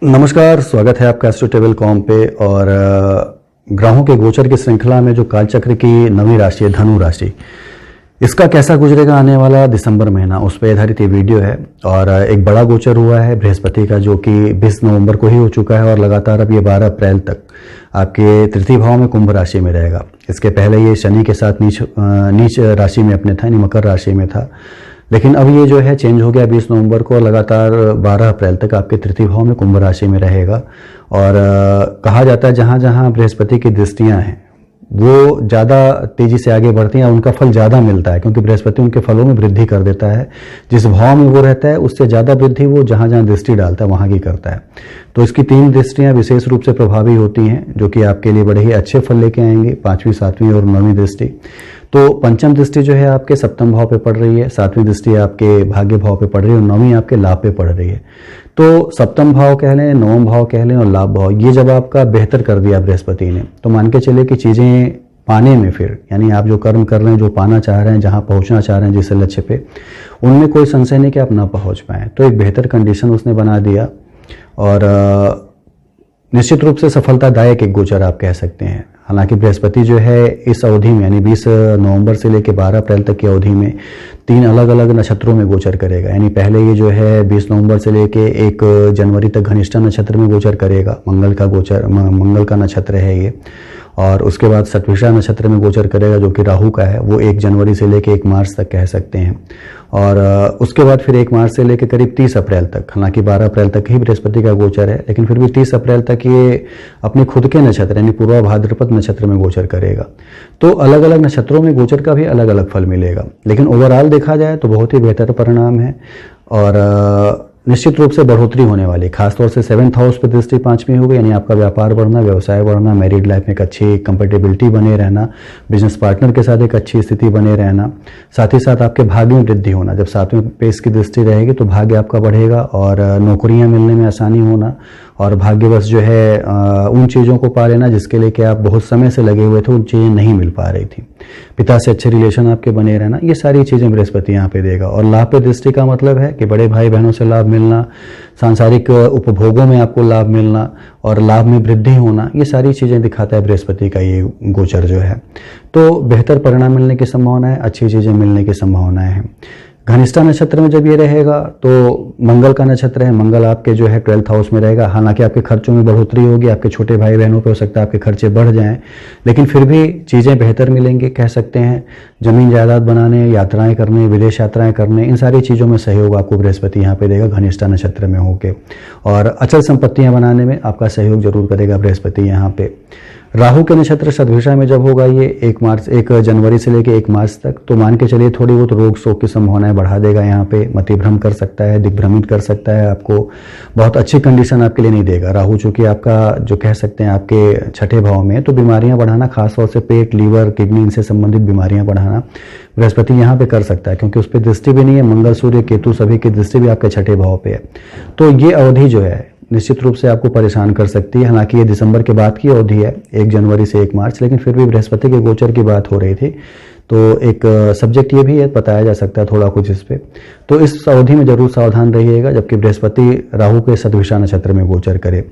नमस्कार, स्वागत है आपका एस्ट्रोटेबल.com पे। और ग्रहों के गोचर की श्रृंखला में जो कालचक्र की नवी राशि है धनु राशि, इसका कैसा गुजरेगा आने वाला दिसंबर महीना, उस पर आधारित ये वीडियो है। और एक बड़ा गोचर हुआ है बृहस्पति का, जो कि 20 नवंबर को ही हो चुका है और लगातार अब ये 12 अप्रैल तक आपके तृतीय भाव में कुंभ राशि में रहेगा। इसके पहले ये शनि के साथ नीच राशि में अपने था, यानी मकर राशि में था, लेकिन अब ये जो है चेंज हो गया 20 नवंबर को, लगातार 12 अप्रैल तक आपके तृतीय भाव में कुंभ राशि में रहेगा। और कहा जाता है जहाँ जहाँ बृहस्पति की दृष्टियाँ हैं वो ज़्यादा तेज़ी से आगे बढ़ती हैं, उनका फल ज़्यादा मिलता है, क्योंकि बृहस्पति उनके फलों में वृद्धि कर देता है। जिस भाव में वो रहता है उससे ज़्यादा वृद्धि वो जहाँ जहाँ दृष्टि डालता है वहाँ की करता है। तो इसकी 3 दृष्टियाँ विशेष रूप से प्रभावी होती हैं, जो कि आपके लिए बड़े ही अच्छे फल लेके आएंगे, 5वीं, 7वीं और 9वीं दृष्टि। तो पंचम दृष्टि जो है आपके सप्तम भाव पे पड़ रही है, 7वीं दृष्टि आपके भाग्य भाव पे पड़ रही है और 9वीं आपके लाभ पे पड़ रही है। तो सप्तम भाव कह लें, 9वां भाव कह लें और लाभ भाव, ये जब आपका बेहतर कर दिया बृहस्पति ने, तो मान के चले कि चीज़ें पाने में फिर, यानी आप जो कर्म कर रहे हैं, जो पाना चाह रहे हैं, जहाँ पहुँचना चाह रहे हैं जिस लक्ष्य पे, उनमें कोई संशय नहीं कि आप ना पहुँच पाएँ। तो एक बेहतर कंडीशन उसने बना दिया और निश्चित रूप से सफलतादायक एक गोचर आप कह सकते हैं। हालांकि बृहस्पति जो है इस अवधि में, यानी 20 नवंबर से लेकर 12 अप्रैल तक की अवधि में 3 अलग अलग नक्षत्रों में गोचर करेगा। यानी पहले ये जो है 20 नवंबर से लेकर 1 जनवरी तक घनिष्ठा नक्षत्र में गोचर करेगा, मंगल का नक्षत्र है ये। और उसके बाद शतभिषा नक्षत्र में गोचर करेगा, जो कि राहु का है, वो 1 जनवरी से लेकर 1 मार्च तक कह सकते हैं। और उसके बाद फिर 1 मार्च से लेकर करीब 30 अप्रैल तक, हालांकि 12 अप्रैल तक ही बृहस्पति का गोचर है, लेकिन फिर भी 30 अप्रैल तक ये अपने खुद के नक्षत्र यानी पूर्वा भाद्रपद नक्षत्र में गोचर करेगा। तो अलग अलग नक्षत्रों में गोचर का भी अलग अलग फल मिलेगा, लेकिन ओवरऑल देखा जाए तो बहुत ही बेहतर परिणाम है। और निश्चित रूप से बढ़ोतरी होने वाली, खासतौर से 7th हाउस पर दृष्टि 5वीं होगी, यानी आपका व्यापार बढ़ना, व्यवसाय बढ़ना, मैरिड लाइफ में एक अच्छी कंपेटेबिलिटी बने रहना, बिजनेस पार्टनर के साथ एक अच्छी स्थिति बने रहना, साथ ही साथ आपके भाग्य में वृद्धि होना। जब 7वें पे इसकी दृष्टि रहेगी तो भाग्य आपका बढ़ेगा और नौकरियां मिलने में आसानी होना, और भाग्यवश जो है उन चीज़ों को पा लेना जिसके लिए कि आप बहुत समय से लगे हुए थे, उन चीज़ें नहीं मिल पा रही थी। पिता से अच्छे रिलेशन आपके बने रहना, ये सारी चीज़ें बृहस्पति यहाँ पे देगा। और लाभ पे दृष्टि का मतलब है कि बड़े भाई बहनों से लाभ मिलना, सांसारिक उपभोगों में आपको लाभ मिलना और लाभ में वृद्धि होना, ये सारी चीज़ें दिखाता है बृहस्पति का ये गोचर जो है। तो बेहतर परिणाम मिलने की संभावना है, अच्छी चीज़ें मिलने की संभावनाएं हैं। घनिष्ठा नक्षत्र में जब ये रहेगा तो मंगल का नक्षत्र है, मंगल आपके जो है 12th हाउस में रहेगा। हालांकि आपके खर्चों में बढ़ोतरी होगी, आपके छोटे भाई बहनों पे हो सकता है आपके खर्चे बढ़ जाएं, लेकिन फिर भी चीज़ें बेहतर मिलेंगी कह सकते हैं। जमीन जायदाद बनाने, यात्राएं करने, विदेश यात्राएं करने, इन सारी चीज़ों में सहयोग आपको बृहस्पति यहाँ पे देगा घनिष्ठा नक्षत्र में होके। और अचल संपत्तियाँ बनाने में आपका सहयोग जरूर करेगा बृहस्पति यहाँ पे। राहु के नक्षत्र शतभिषा में जब होगा ये 1 जनवरी से लेकर 1 मार्च तक, तो मान के चलिए थोड़ी बहुत रोग शोक की संभावनाएं बढ़ा देगा यहाँ पे, मतिभ्रम कर सकता है, दिग्भ्रमित कर सकता है आपको, बहुत अच्छी कंडीशन आपके लिए नहीं देगा। राहु चूंकि आपका जो कह सकते हैं आपके छठे भाव में, तो बीमारियां बढ़ाना, खासतौर से पेट, लीवर, किडनी, इनसे संबंधित बीमारियां बढ़ाना बृहस्पति यहाँ पे कर सकता है, क्योंकि उस पर दृष्टि भी नहीं है। मंगल, सूर्य, केतु सभी की दृष्टि भी आपके छठे भाव पे है। तो ये अवधि जो है निश्चित रूप से आपको परेशान कर सकती है। हालांकि ये दिसंबर के बाद की अवधि है, 1 जनवरी से 1 मार्च, लेकिन फिर भी बृहस्पति के गोचर की बात हो रही थी, तो एक सब्जेक्ट ये भी है, बताया जा सकता है थोड़ा कुछ इस पे। तो इस अवधि में जरूर सावधान रहिएगा जबकि बृहस्पति राहु के शतभिषा नक्षत्र में गोचर करे।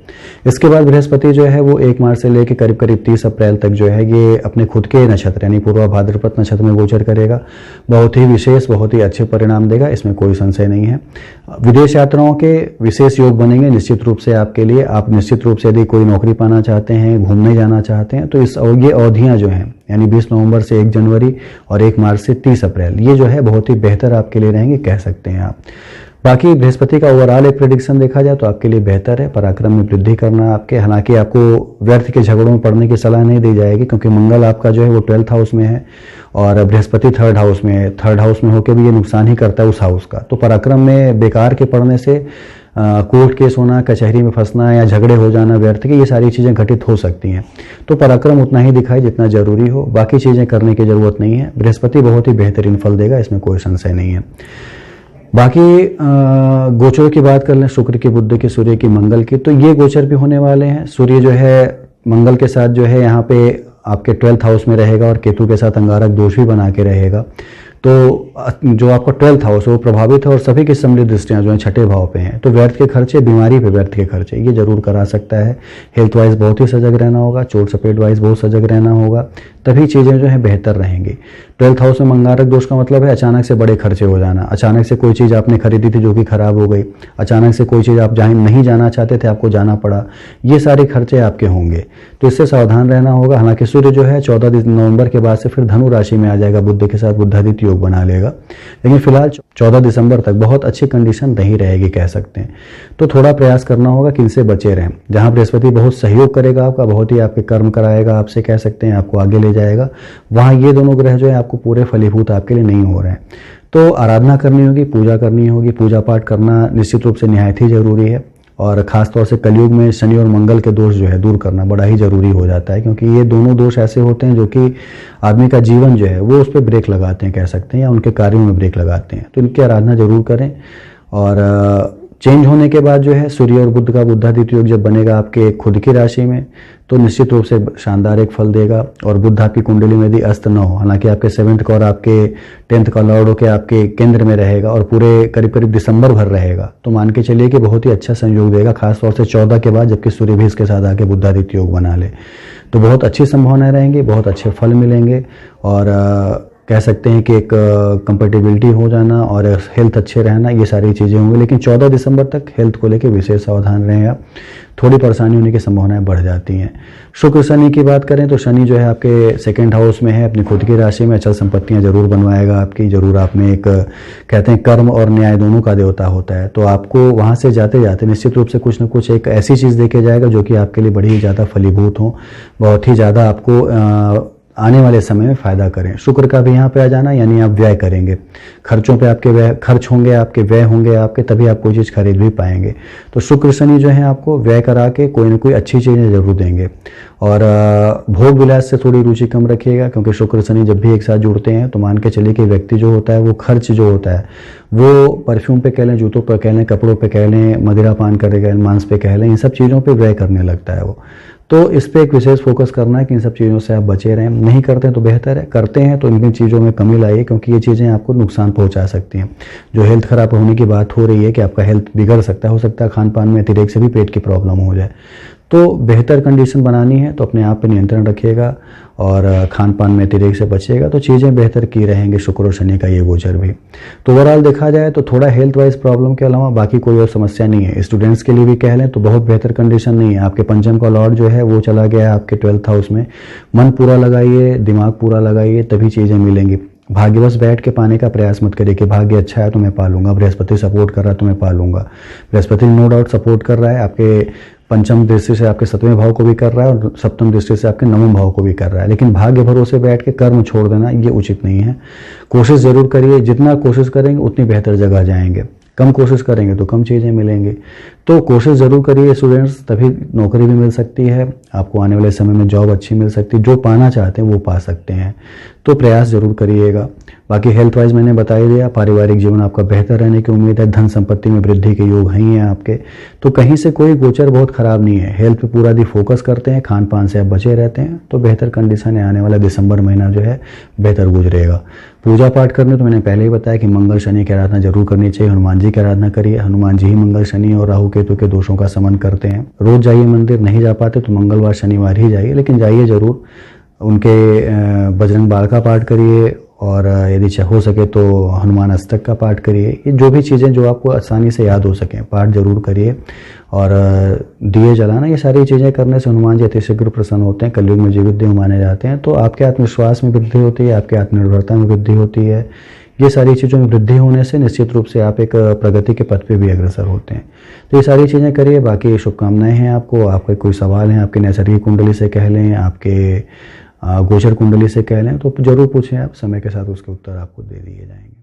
इसके बाद बृहस्पति जो है वो 1 मार्च से लेकर करीब करीब 30 अप्रैल तक जो है ये अपने खुद के नक्षत्र यानी पूर्वा भाद्रपद नक्षत्र में गोचर करेगा। बहुत ही विशेष, बहुत ही अच्छे परिणाम देगा, इसमें कोई संशय नहीं है। विदेश यात्राओं के विशेष योग बनेंगे निश्चित रूप से आपके लिए। आप निश्चित रूप से यदि कोई नौकरी पाना चाहते हैं, घूमने जाना चाहते हैं, तो ये अवधियां जो हैं, यानी 20 नवंबर से 1 जनवरी और 1 मार्च से 30 अप्रैल, ये जो है बहुत ही बेहतर आपके लिए रहेंगे कह सकते हैं आप। बाकी बृहस्पति का ओवरऑल एक प्रेडिक्शन देखा जाए तो आपके लिए बेहतर है, पराक्रम में वृद्धि करना आपके। हालांकि आपको व्यर्थ के झगड़ों में पड़ने की सलाह नहीं दी जाएगी, क्योंकि मंगल आपका जो है वो 12th हाउस में है और बृहस्पति 3rd हाउस में है। 3rd हाउस में होकर भी ये नुकसान ही करता है उस हाउस का। तो पराक्रम में बेकार के पड़ने से कोर्ट केस होना, कचहरी में फंसना या झगड़े हो जाना व्यर्थ के, ये सारी चीज़ें घटित हो सकती हैं। तो पराक्रम उतना ही दिखाए जितना जरूरी हो, बाकी चीज़ें करने की जरूरत नहीं है। बृहस्पति बहुत ही बेहतरीन फल देगा, इसमें कोई संशय नहीं है। बाकी गोचरों की बात कर लें, शुक्र की, बुध की, सूर्य की, मंगल की, तो ये गोचर भी होने वाले हैं। सूर्य जो है मंगल के साथ जो है यहाँ पे आपके 12th हाउस में रहेगा और केतु के साथ अंगारक दोष भी बना के रहेगा। तो जो आपका 12th हाउस है वो प्रभावित है और सभी की सम्मिलित दृष्टियां जो है छठे भाव पे हैं, तो व्यर्थ के खर्चे, बीमारी पे व्यर्थ के खर्चे ये जरूर करा सकता है। हेल्थ वाइज बहुत ही सजग रहना होगा, चोट चपेट वाइज बहुत सजग रहना होगा, तभी चीज़ें जो है बेहतर रहेंगी। 12th हाउस में मंगारक दोष का मतलब है अचानक से बड़े खर्चे हो जाना, अचानक से कोई चीज़ आपने खरीदी थी जो कि खराब हो गई, अचानक से कोई चीज़ आप जहाँ नहीं जाना चाहते थे आपको जाना पड़ा, ये सारे खर्चे आपके होंगे, तो इससे सावधान रहना होगा। हालांकि सूर्य जो है 14 नवंबर के बाद से फिर धनु राशि में आ जाएगा, बुध के साथ बुधादित्य योग बना लेगा, लेकिन फिलहाल 14 दिसंबर तक बहुत अच्छी कंडीशन नहीं रहेगी कह सकते हैं। तो थोड़ा प्रयास करना होगा कि इनसे बचे रहें। जहां बृहस्पति बहुत सहयोग करेगा आपका, बहुत ही आपके कर्म कराएगा, आपसे कह सकते हैं आपको आगे ले जाएगा, वहां ये दोनों ग्रह जो है आपको पूरे फलीभूत आपके लिए नहीं हो रहे हैं। तो आराधना करनी होगी, पूजा करनी होगी, पूजा पाठ करना निश्चित रूप से निहायत ही जरूरी है। और ख़ास तौर से कलयुग में शनि और मंगल के दोष जो है दूर करना बड़ा ही ज़रूरी हो जाता है, क्योंकि ये दोनों दोष ऐसे होते हैं जो कि आदमी का जीवन जो है वो उस पर ब्रेक लगाते हैं कह सकते हैं, या उनके कार्यों में ब्रेक लगाते हैं। तो इनकी आराधना जरूर करें। और चेंज होने के बाद जो है सूर्य और बुध का बुधादित्य योग जब बनेगा आपके खुद की राशि में, तो निश्चित रूप से शानदार एक फल देगा। और बुध आपकी कुंडली में यदि अस्त न हो, हालांकि आपके 7th का और आपके 10th का लॉर्ड होकर आपके केंद्र में रहेगा और पूरे करीब करीब दिसंबर भर रहेगा, तो मान के चलिए कि बहुत ही अच्छा संयोग देगा, खासतौर से 14 के बाद जबकि सूर्य भी इसके साथ आके बुधादित्य योग बना ले, तो बहुत अच्छी संभावनाएं रहेंगी, बहुत अच्छे फल मिलेंगे। और कह सकते हैं कि एक कंपेटिबिलिटी हो जाना और हेल्थ अच्छे रहना, ये सारी चीज़ें होंगी। लेकिन 14 दिसंबर तक हेल्थ को लेकर विशेष सावधान रहें आप, थोड़ी परेशानी होने की संभावनाएं बढ़ जाती हैं। शुक्र शनि की बात करें तो शनि जो है आपके 2nd हाउस में है, अपनी खुद की राशि में, अचल संपत्तियां जरूर बनवाएगा आपकी, जरूर आप में एक कहते हैं कर्म और न्याय दोनों का देवता होता है, तो आपको वहाँ से जाते जाते निश्चित रूप से कुछ न कुछ एक ऐसी चीज़ देके जाएगा जो कि आपके लिए बड़ी ही ज़्यादा फलीभूत हो, बहुत ही ज़्यादा आपको आने वाले समय में फायदा करें। शुक्र का भी यहाँ पे आ जाना यानी आप व्यय करेंगे, खर्चों पे आपके व्यय खर्च होंगे, आपके व्यय होंगे आपके, तभी आप कोई चीज़ खरीद भी पाएंगे। तो शुक्र शनि जो है आपको व्यय करा के कोई ना कोई अच्छी चीज़ें जरूर देंगे। और भोग विलास से थोड़ी रुचि कम रखिएगा, क्योंकि शुक्र शनि जब भी एक साथ जुड़ते हैं तो मान के चलिए कि व्यक्ति जो होता है वो खर्च जो होता है वो परफ्यूम पे कह लें, जूतों पर कह लें, कपड़ों पे कह लें, मदिरा पान करेगा, मांस पे कह लें, इन सब चीज़ों पे व्यय करने लगता है वो। तो इस पे एक विशेष फोकस करना है कि इन सब चीज़ों से आप बचे रहें। नहीं करते हैं तो बेहतर है, करते हैं तो इन चीज़ों में कमी लाइए, क्योंकि ये चीज़ें आपको नुकसान पहुंचा सकती हैं। जो हेल्थ खराब होने की बात हो रही है कि आपका हेल्थ बिगड़ सकता है, हो सकता है खान पान में अतिरेक से भी पेट की प्रॉब्लम हो जाए, तो बेहतर कंडीशन बनानी है तो अपने आप पे नियंत्रण रखिएगा और खान पान में अतिरेक से बचिएगा, तो चीज़ें बेहतर की रहेंगे शुक्र और शनि का ये गोचर भी। तो ओवरऑल देखा जाए तो थोड़ा हेल्थ वाइज प्रॉब्लम के अलावा बाकी कोई और समस्या नहीं है। स्टूडेंट्स के लिए भी कह लें तो बहुत बेहतर कंडीशन नहीं है। आपके पंचम का लॉर्ड जो है वो चला गया है आपके 12th हाउस में। मन पूरा लगाइए, दिमाग पूरा लगाइए, तभी चीज़ें मिलेंगी। भाग्य बस बैठ के पाने का प्रयास मत करिए कि भाग्य अच्छा है तो मैं पालूंगा, बृहस्पति सपोर्ट कर रहा है तो मैं पालूंगा। बृहस्पति नो डाउट सपोर्ट कर रहा है, आपके पंचम दृष्टि से आपके 7वें भाव को भी कर रहा है और सप्तम दृष्टि से आपके 9वें भाव को भी कर रहा है, लेकिन भाग्य भरोसे बैठ के कर्म छोड़ देना ये उचित नहीं है। कोशिश जरूर करिए, जितना कोशिश करेंगे उतनी बेहतर जगह जाएंगे, कम कोशिश करेंगे तो कम चीज़ें मिलेंगी। तो कोशिश ज़रूर करिए स्टूडेंट्स, तभी नौकरी भी मिल सकती है आपको, आने वाले समय में जॉब अच्छी मिल सकती है, जो पाना चाहते हैं वो पा सकते हैं। तो प्रयास जरूर करिएगा। बाकी हेल्थ वाइज मैंने बता ही दिया, पारिवारिक जीवन आपका बेहतर रहने की उम्मीद है, धन संपत्ति में वृद्धि के योग ही हैं आपके, तो कहीं से कोई गोचर बहुत खराब नहीं है। हेल्थ पे पूरा दी फोकस करते हैं, खान पान से आप बचे रहते हैं, तो बेहतर कंडीशन है। आने वाला दिसंबर महीना जो है बेहतर गुजरेगा। पूजा पाठ करने तो मैंने पहले ही बताया कि मंगल शनि की आराधना जरूर करनी चाहिए, हनुमान जी की आराधना करिए। हनुमान जी ही मंगल शनि और राहु केतु के दोषों का शमन करते हैं। रोज जाइए मंदिर, नहीं जा पाते तो मंगलवार शनिवार ही जाइए, लेकिन जाइए जरूर। उनके बजरंग बाण का पाठ करिए और यदि हो सके तो हनुमान अष्टक का पाठ करिए। ये जो भी चीज़ें जो आपको आसानी से याद हो सकें पाठ जरूर करिए। और दिए जलाना, ये सारी चीज़ें करने से हनुमान जी अतिशीघ्र प्रसन्न होते हैं, कलयुग में जीवित देव माने जाते हैं। तो आपके आत्मविश्वास में वृद्धि होती है, आपके आत्मनिर्भरता में वृद्धि होती है। ये सारी चीज़ों में वृद्धि होने से निश्चित रूप से आप एक प्रगति के पथ पे भी अग्रसर होते हैं। तो ये सारी चीज़ें करिए। बाकी शुभकामनाएं हैं आपको। आपके कोई सवाल हैं, आपकी नैसर्गिक कुंडली से कह लें, आपके गोचर कुंडली से कह लें, तो जरूर पूछें आप, समय के साथ उसके उत्तर आपको दे दिए जाएंगे।